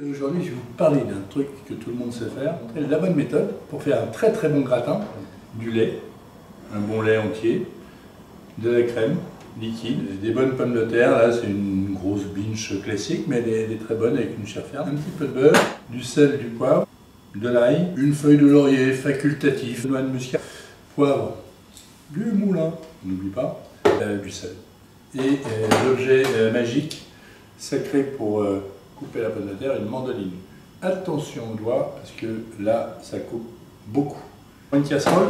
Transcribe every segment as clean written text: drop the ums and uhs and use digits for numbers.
Aujourd'hui, je vais vous parler d'un truc que tout le monde sait faire. La bonne méthode pour faire un très très bon gratin, du lait, un bon lait entier, de la crème liquide, des bonnes pommes de terre. Là, c'est une grosse binge classique, mais elle est très bonne avec une chair ferme. Un petit peu de beurre, du sel, du poivre, de l'ail, une feuille de laurier facultatif, noix de muscade, poivre, du moulin, n'oublie pas, du sel. Et l'objet magique, sacré pour couper la pomme de terre, une mandoline. Attention aux doigts, parce que là, ça coupe beaucoup. Une casserole,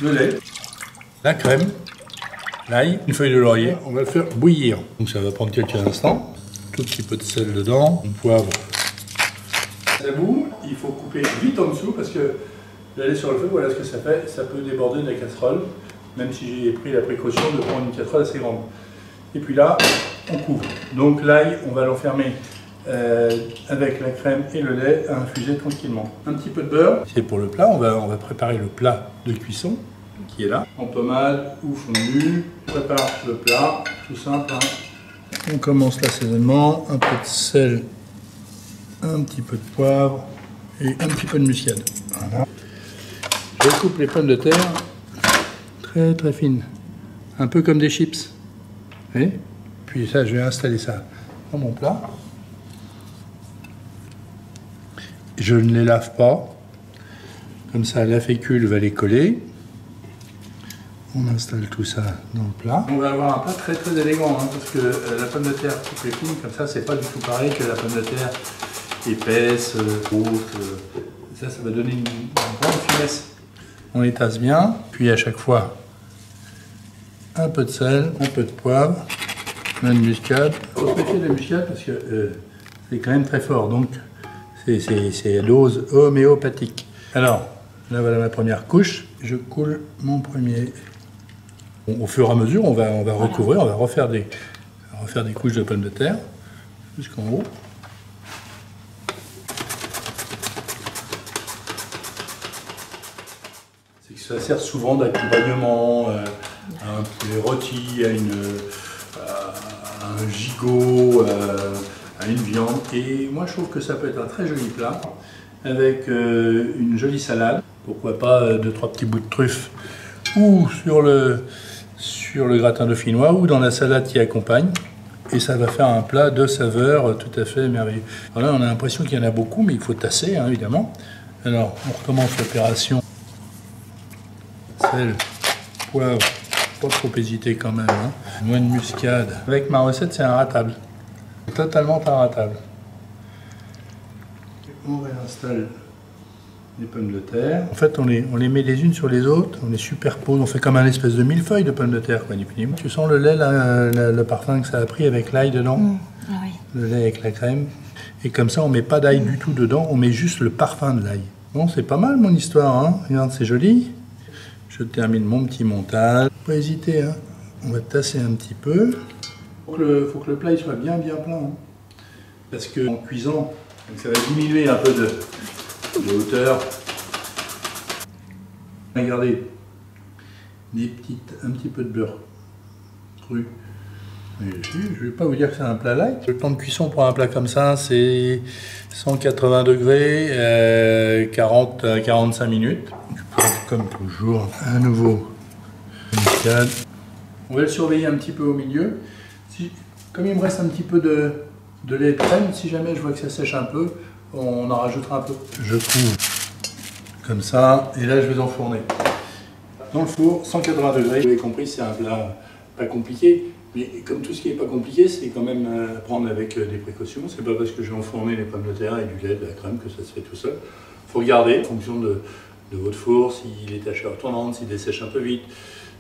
le lait, la crème, l'ail, une feuille de laurier. On va le faire bouillir. Donc ça va prendre quelques instants. Tout petit peu de sel dedans, un poivre. Ça bout, il faut couper vite en dessous, parce que le lait sur le feu, voilà ce que ça fait. Ça peut déborder de la casserole, même si j'ai pris la précaution de prendre une casserole assez grande. Et puis là, on couvre. Donc l'ail, on va l'enfermer avec la crème et le lait à infuser tranquillement. Un petit peu de beurre. C'est pour le plat, on va préparer le plat de cuisson qui est là. En pommade ou fondu. On prépare le plat, tout simple. Hein. On commence l'assaisonnement, un peu de sel, un petit peu de poivre et un petit peu de muscade. Voilà. Je coupe les pommes de terre très très fines, un peu comme des chips. Et puis ça, je vais installer ça dans mon plat. Je ne les lave pas. Comme ça, la fécule va les coller. On installe tout ça dans le plat. On va avoir un plat très très élégant, hein, parce que la pomme de terre coupée fine, comme ça, c'est pas du tout pareil que la pomme de terre épaisse, haute. Ça va donner une grande finesse. On les tasse bien, puis à chaque fois, un peu de sel, un peu de poivre, un de muscade. Il faut se méfier de la muscade parce que c'est quand même très fort, donc c'est à dose homéopathique. Alors, là voilà ma première couche. Je coule mon premier. Au fur et à mesure, on va recouvrir, on va refaire des couches de pommes de terre jusqu'en haut. C'est que ça sert souvent d'accompagnement. À un poulet rôti, à un gigot, à une viande. Et moi je trouve que ça peut être un très joli plat avec une jolie salade. Pourquoi pas 2-3 petits bouts de truffe ou sur le gratin dauphinois ou dans la salade qui accompagne. Et ça va faire un plat de saveur tout à fait merveilleux. Voilà, on a l'impression qu'il y en a beaucoup, mais il faut tasser hein, évidemment. Alors on recommence l'opération. Sel, poivre. Pas trop hésiter quand même. Hein. Noix de muscade. Avec ma recette, c'est inratable. Totalement inratable. On réinstalle les pommes de terre. En fait, on les met les unes sur les autres, on les superpose, on fait comme un espèce de millefeuille de pommes de terre. Quoi, tu sens le lait, le parfum que ça a pris avec l'ail dedans. Ah oui. Le lait avec la crème. Et comme ça, on met pas d'ail du tout dedans, on met juste le parfum de l'ail. Bon, c'est pas mal mon histoire. Hein. Regarde, c'est joli. Je termine mon petit montage. Pas hésiter, hein. On va tasser un petit peu. Faut que le plat il soit bien plein. Hein. Parce que en cuisant, donc ça va diminuer un peu de hauteur. Regardez, un petit peu de beurre cru. Je ne vais pas vous dire que c'est un plat light. Le temps de cuisson pour un plat comme ça, c'est 180 degrés, 40 à 45 minutes. Comme toujours, à nouveau, muscade. On va le surveiller un petit peu au milieu. Comme il me reste un petit peu de lait de crème, si jamais je vois que ça sèche un peu, on en rajoutera un peu. Je couvre comme ça, et là je vais enfourner. Dans le four, 180 degrés. Vous avez compris, c'est un plat pas compliqué, mais comme tout ce qui n'est pas compliqué, c'est quand même à prendre avec des précautions. C'est pas parce que j'ai enfourné les pommes de terre et du lait, de la crème, que ça se fait tout seul. Il faut regarder en fonction de votre four, s'il est à chaleur tournante, s'il dessèche un peu vite.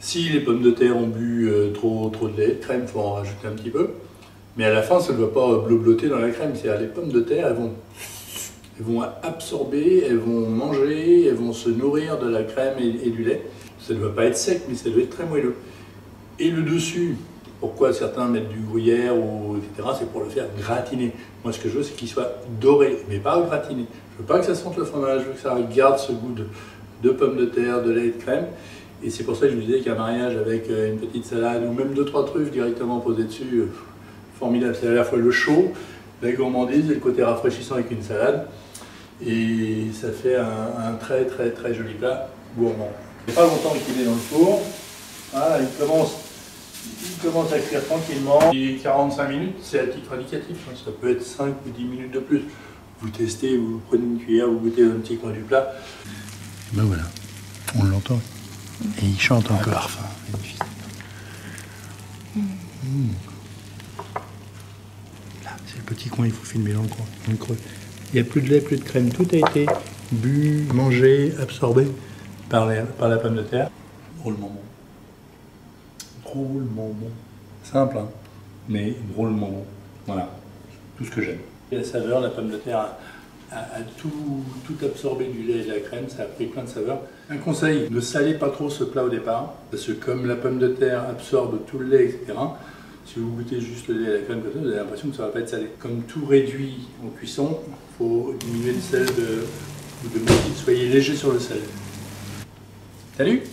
Si les pommes de terre ont bu trop de lait, de crème, il faut en rajouter un petit peu. Mais à la fin, ça ne doit pas bleu-blotter dans la crème. C'est-à-dire les pommes de terre, elles vont absorber, elles vont manger, elles vont se nourrir de la crème et du lait. Ça ne doit pas être sec, mais ça doit être très moelleux. Et le dessus, pourquoi certains mettent du gruyère, etc., c'est pour le faire gratiner. Moi, ce que je veux, c'est qu'il soit doré, mais pas gratiné. Je veux pas que ça sente le fromage, je veux que ça garde ce goût de pommes de terre, de lait et de crème. Et c'est pour ça que je vous disais qu'un mariage avec une petite salade ou même 2-3 truffes directement posées dessus, formidable. C'est à la fois le chaud la gourmandise et le côté rafraîchissant avec une salade. Et ça fait un très très très joli plat gourmand. Il n'y a pas longtemps qu'il est dans le four. Voilà, il commence à cuire tranquillement. Et 45 minutes, c'est à titre indicatif. Ça peut être 5 ou 10 minutes de plus. Vous testez, vous prenez une cuillère, vous goûtez un petit coin du plat. Ben voilà, on l'entend. Et il chante un peu parfum. Là, c'est le petit coin, il faut filmer dans le coin, dans le creux. Il n'y a plus de lait, plus de crème. Tout a été bu, mangé, absorbé par la pomme de terre. Drôlement bon. Drôlement bon. Simple, hein, mais drôlement bon. Voilà, tout ce que j'aime. Et la saveur, la pomme de terre a tout absorbé du lait et de la crème, ça a pris plein de saveurs. Un conseil, ne salez pas trop ce plat au départ, parce que comme la pomme de terre absorbe tout le lait, etc., si vous goûtez juste le lait et la crème, vous avez l'impression que ça ne va pas être salé. Comme tout réduit en cuisson, il faut diminuer le sel de moitié, soyez léger sur le sel. Salut!